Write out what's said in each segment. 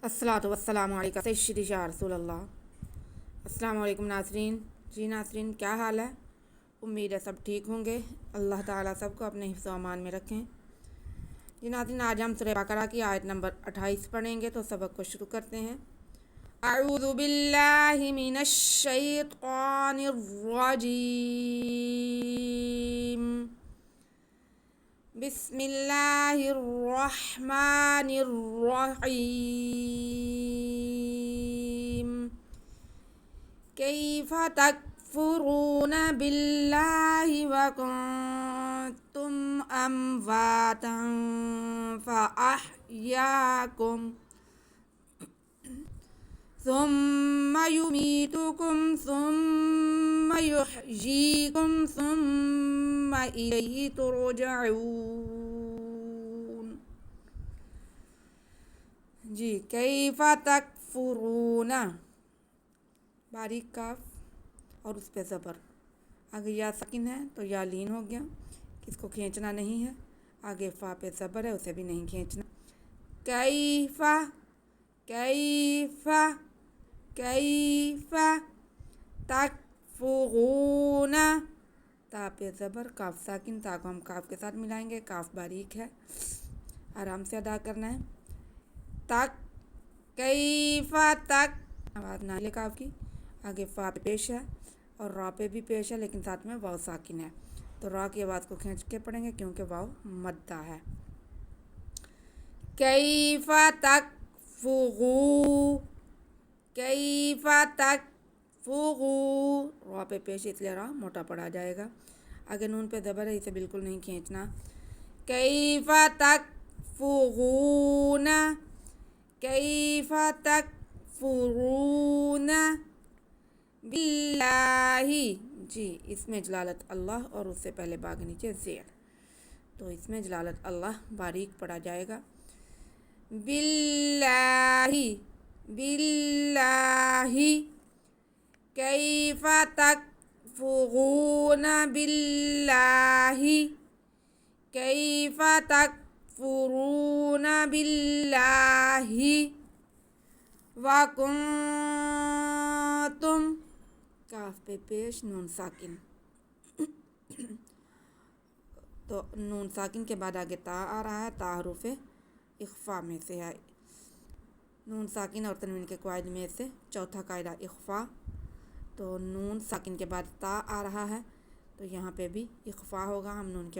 अस्सलातु वस्सलामु अलैका सय्यदी या रसूल अल्लाह। अस्सलामु अलैकुम नाज़रीन। जी नाज़रीन, क्या हाल है? उम्मीद है सब ठीक होंगे। अल्लाह ताला सबको अपने हिफ्ज़ व अमान में रखें। जी नाज़रीन, आज हम सूरह बकरा की आयत नंबर 28 पढ़ेंगे, तो सबक को शुरू करते हैं। अऊज़ु बिल्लाहि मिनश शैतानिर रजीम। बिस्मिल्लाहिर्रहमानिर्रहीम। कैफ़ तकफ़ुरून बिल्लाहि व कुन्तुम अमवातन फ़अहयाकुम ثم يميتكم ثم يحييكم ثم إليه ترجعون। जी, कैफ़ा तकफ़ुरूना, बारीक काफ और उस पे ज़बर। आगे या सकिन है तो या लीन हो गया, इसको खींचना नहीं है। आगे फ़ा पे ज़बर है, उसे भी नहीं खींचना। कैफ़ा कैफ़ा कैफ़ा तकफ़ुरूना, ता पे ज़बर, काफ साकिन, ता को हम काफ के साथ मिलाएंगे। काफ बारीक है, आराम से अदा करना है। तक कैफ़ा तक, आवाज़ ना ले काफ की। आगे फ़ा पे पेश है और रा पे भी पेश है, लेकिन साथ में वाव साकिन है, तो रा की आवाज़ को खींच के पढ़ेंगे क्योंकि वाव मद्दा है। कैफ़ा तकफ़ुरू, कैफ़ा तकफ़ुरू, रा पे पेश इसलिए रा मोटा पड़ा जाएगा। आगे नून पे ज़बर है, इसे बिल्कुल नहीं खींचना। कैफ़ा तकफ़ुरूना, कैफ़ा तकफ़ुरूना बिल्लाहि। जी, इसमें जलालत अल्लाह और उससे पहले बाग नीचे ज़ेर, तो इसमें जलालत अल्लाह बारीक पड़ा जाएगा। बिल्लाहि बिल्लाहि, कैफ़ा तकफ़ुरूना बिल्लाहि, कैफ़ा तकफ़ुरूना बिल्लाहि व कुन्तुम, काफ पे पेश, नून साकिन, तो नून साकिन के बाद आगे ता आ रहा है। ता हरूफ इख्फा में से है। नून साकिन और तनवीन के कायदे में से चौथा कायदा इख्फा, तो नून साकिन के बाद ता आ रहा है, तो यहाँ पे भी इख्फा होगा। हम नून के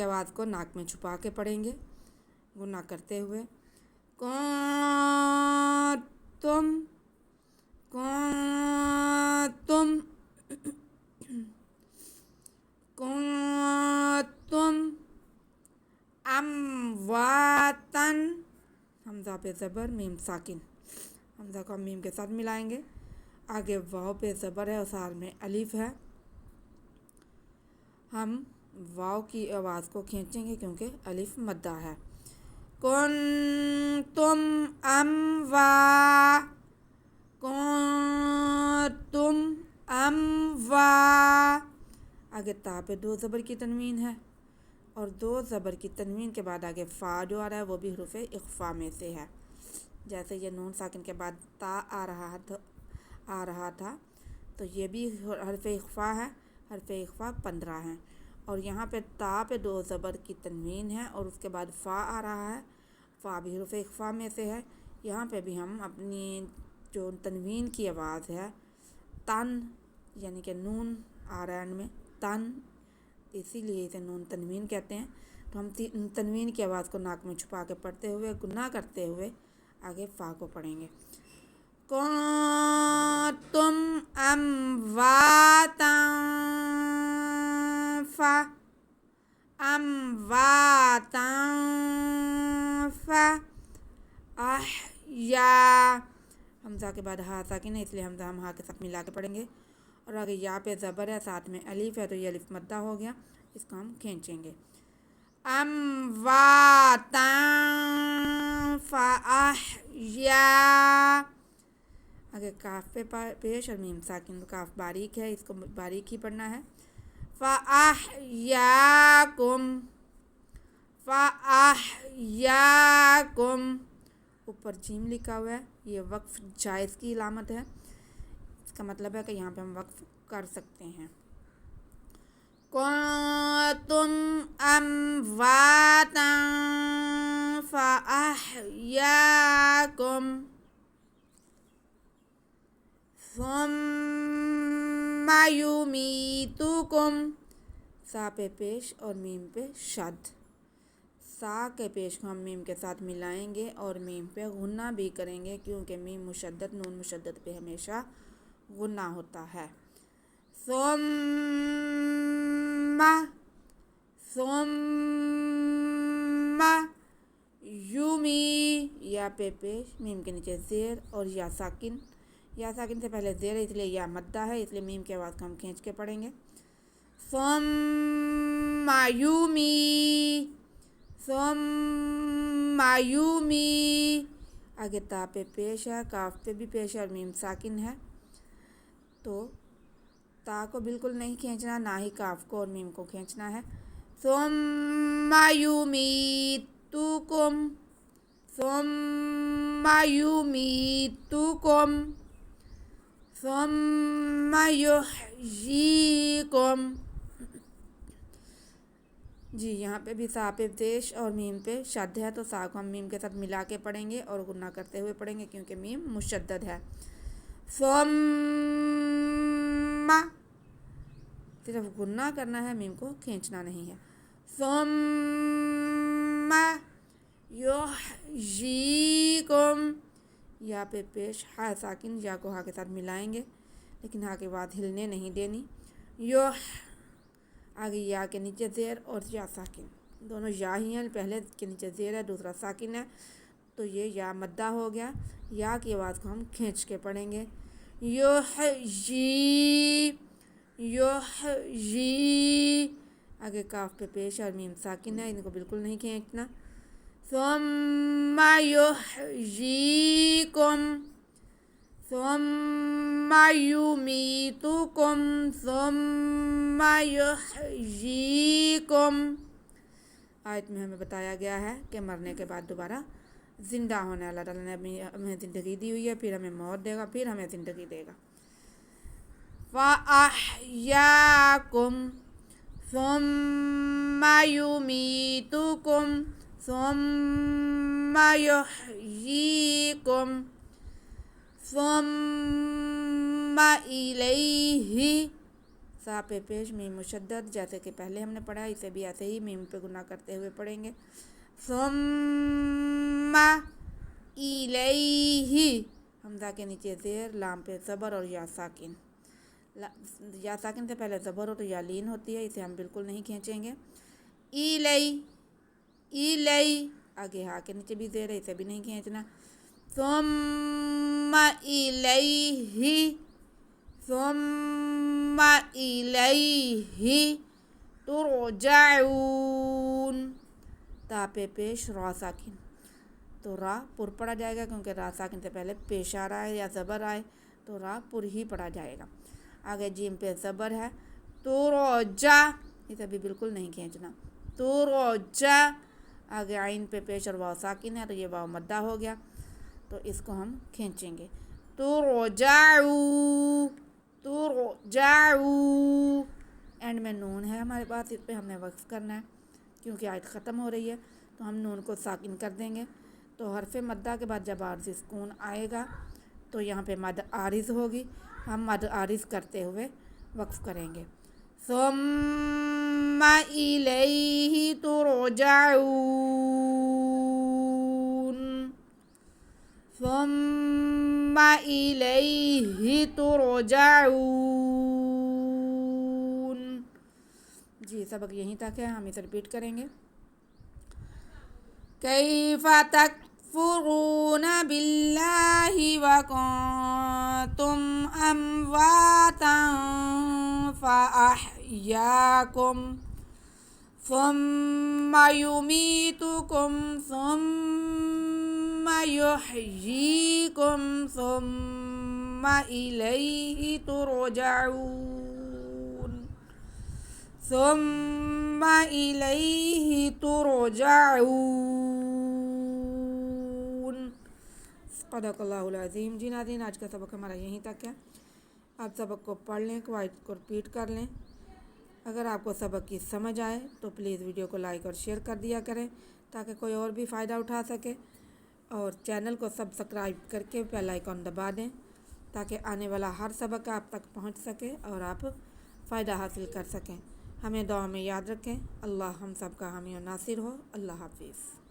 आवाज़ को नाक में छुपा के पढ़ेंगे, गुना करते हुए। कुन्तुम कुन्तुम कुन्तुम अमवातन, हमज़ा पे ज़बर, मीम साकिन, हमज़ा को हम मीम के साथ मिलाएंगे। आगे वाव पे ज़बर है और साथ में अलिफ है, हम वाव की आवाज़ को खींचेंगे क्योंकि अलिफ मद्दा है। कुन्तुम अमवा, कुन्तुम अमवा, आगे ता पे दो ज़बर की तनवीन है और दो ज़बर की तनवीन के बाद आगे फ़ा जो आ रहा है वो भी हरूफ़ इख्फ़ा में से है। जैसे ये नून साकिन के बाद ता आ रहा था, तो ये भी हरफ़ इख्फ़ा है। हरफ़ इख्फ़ा 15 हैं और यहाँ पे ता पे दो ज़बर की तनवीन है और उसके बाद फ़ा आ रहा है। फ़ा भी हरफ़ इख्फ़ा में से है। यहाँ पे भी हम अपनी जो तनवीन की आवाज़ है, तन, यानी कि नून आ रहा है में तन, इसीलिए इसे नून तनवीन कहते हैं। तो हम तनवीन की आवाज़ को नाक में छुपा के पढ़ते हुए, गुना करते हुए आगे फ़ा को पढ़ेंगे। कुन्तुम अमवातन फ़ा, अमवातन फ़ा अहया, हमज़ा के बाद हा साकिन है, इसलिए हमज़ा हम हा के साथ मिला के पढ़ेंगे। और आगे या पे ज़बर है, साथ में अलिफ है, तो ये अलिफ मद्दा हो गया, इसको हम खींचेंगे। अमवातन फ़अहया, आगे काफ पे पेश और मीम साकिन, काफ बारीक है, इसको बारीक ही पढ़ना है। फ़अहयाकुम, फ़अहयाकुम, ऊपर जीम लिखा हुआ है, ये वक्फ जायज़ की इलामत है। इसका मतलब है कि यहाँ पे हम वक्फ कर सकते हैं। कुंतुम अमवातन फ़अहयाकुम सुम्मा युमीतुकुम, सा पे पेश और मीम पे शद। सा के पेश को हम मीम के साथ मिलाएंगे और मीम पे गुन्ना भी करेंगे, क्योंकि मीम मुशद्दद नून मुशद्दद पे हमेशा गुन्ना होता है। सुम्मा युमी, या पे पेश, मीम के नीचे ज़ेर और या साकिन। या साकिन से पहले ज़ेर है इसलिए या मद्दा है, इसलिए मीम के आवाज़ को हम खींच के पढ़ेंगे। सुम्मा युमी, आगे ता पे पेश है, काफ पे भी पेश है और मीम साकिन है, तो ता को बिल्कुल नहीं खींचना, ना ही काफ को और मीम को खींचना है। सुम्मा युमीतुकुम, सुम्मा युमीतुकुम, सुम्मा युहयीकुम। जी, यहाँ पे भी सा पे पेश और मीम पे शद है, तो सा को हम मीम के साथ मिला के पढ़ेंगे और गुन्ना करते हुए पढ़ेंगे, क्योंकि मीम मुशद्दद है। सुम्मा, सिर्फ गुन्ना करना है, मीम को खींचना नहीं है। सुम्मा युहयीकुम, या पे पेश, हा साकिन, या को हा के साथ मिलाएंगे, लेकिन हा के बाद हिलने नहीं देनी। युह, आगे या के नीचे ज़ेर और या साकिन, दोनों या ही हैं, पहले के नीचे ज़ेर है, दूसरा साकिन है, तो ये या मद्दा हो गया। या की आवाज़ को हम खींच के पढ़ेंगे। युहयी, आगे काफ पे पेश और मीम साकिन है, इनको बिल्कुल नहीं खींचना। सुम्मा युहयीकुम, सुम्मा युमीतुकुम, सुम्मा युहयीकुम। आयत में हमें बताया गया है कि मरने के बाद दोबारा ज़िंदा होना, अल्लाह ताला ने हमें ज़िंदगी दी हुई है, फिर हमें मौत देगा, फिर हमें ज़िंदगी देगा। फ़अहयाकुम सुम्मा युमीतुकुम, सुम्मा युहयीकुम, सुम्मा इलैहि, सा पे पेश मीम मुशद्दद, जैसे कि पहले हमने पढ़ा, इसे भी ऐसे ही मीम पे गुना करते हुए पढ़ेंगे। सुम्मा इलैहि, हमज़ा के नीचे ज़ेर, लाम पे ज़बर और या साकिन। या साकिन से पहले ज़बर हो तो या लीन होती है, इसे हम बिल्कुल नहीं खींचेंगे। इलै, आगे हा के नीचे भी ज़ेर है, इसे भी नहीं खींचना। सुम्मा इलैहि, सुम्मा इलैहि तुरजाऊन, ता पे पेश रा साकिन, तो रा पुर पढ़ा जाएगा, क्योंकि रा साकिन से पहले पेश आ रहा है या ज़बर आए तो रा पुर ही पढ़ा जाएगा। आगे जीम पे ज़बर है, तुरजा, इसे भी बिल्कुल नहीं खींचना। तुरजा, आगे आइन पे पेश और वाव साकिन है, तो ये वाव मद्दा हो गया, तो इसको हम खींचेंगे। तुरजाऊ, तुरजाऊ, एंड में नून है हमारे पास, इस पे हमने वक्फ करना है, क्योंकि आयत ख़त्म हो रही है, तो हम नून को साकिन कर देंगे। तो हरफ मद्दा के बाद जब आरिज़ सुकून आएगा तो यहाँ पे मद आरिज़ होगी, हम मद आरिज़ करते हुए वक्फ करेंगे। सुम्मा इलैहि तुरजाऊन, सुम्मा इलैहि तुरजाऊन। जी, सबक यहीं तक है, हम इसे रिपीट करेंगे। कैफ़ा तकफ़ुरून बिल्लाहि व कुंतुम अमवातन फ़अहयाकुम, सुम्मा युमीतुकुम, सुम्मा युहयीकुम, सुम्मा इलैहि तुरजाऊन, सुम्मा ثم الیہ ترجعون۔ صدق اللہ العظیم۔ جی ناظرین، آج کا سبق ہمارا یہیں تک ہے۔ آپ سبق کو پڑھ لیں، قواعد کو رپیٹ کر لیں۔ اگر آپ کو سبق کی سمجھ آئے تو پلیز ویڈیو کو لائک اور شیئر کر دیا کریں تاکہ کوئی اور بھی فائدہ اٹھا سکے، اور چینل کو سبسکرائب کر کے بیل آئیکن دبا دیں تاکہ آنے والا ہر سبق آپ تک پہنچ سکے اور آپ فائدہ حاصل کر سکیں۔ ہمیں دعا میں یاد رکھیں۔ اللہ ہم سب کا حامی و ناصر ہو۔ اللہ حافظ۔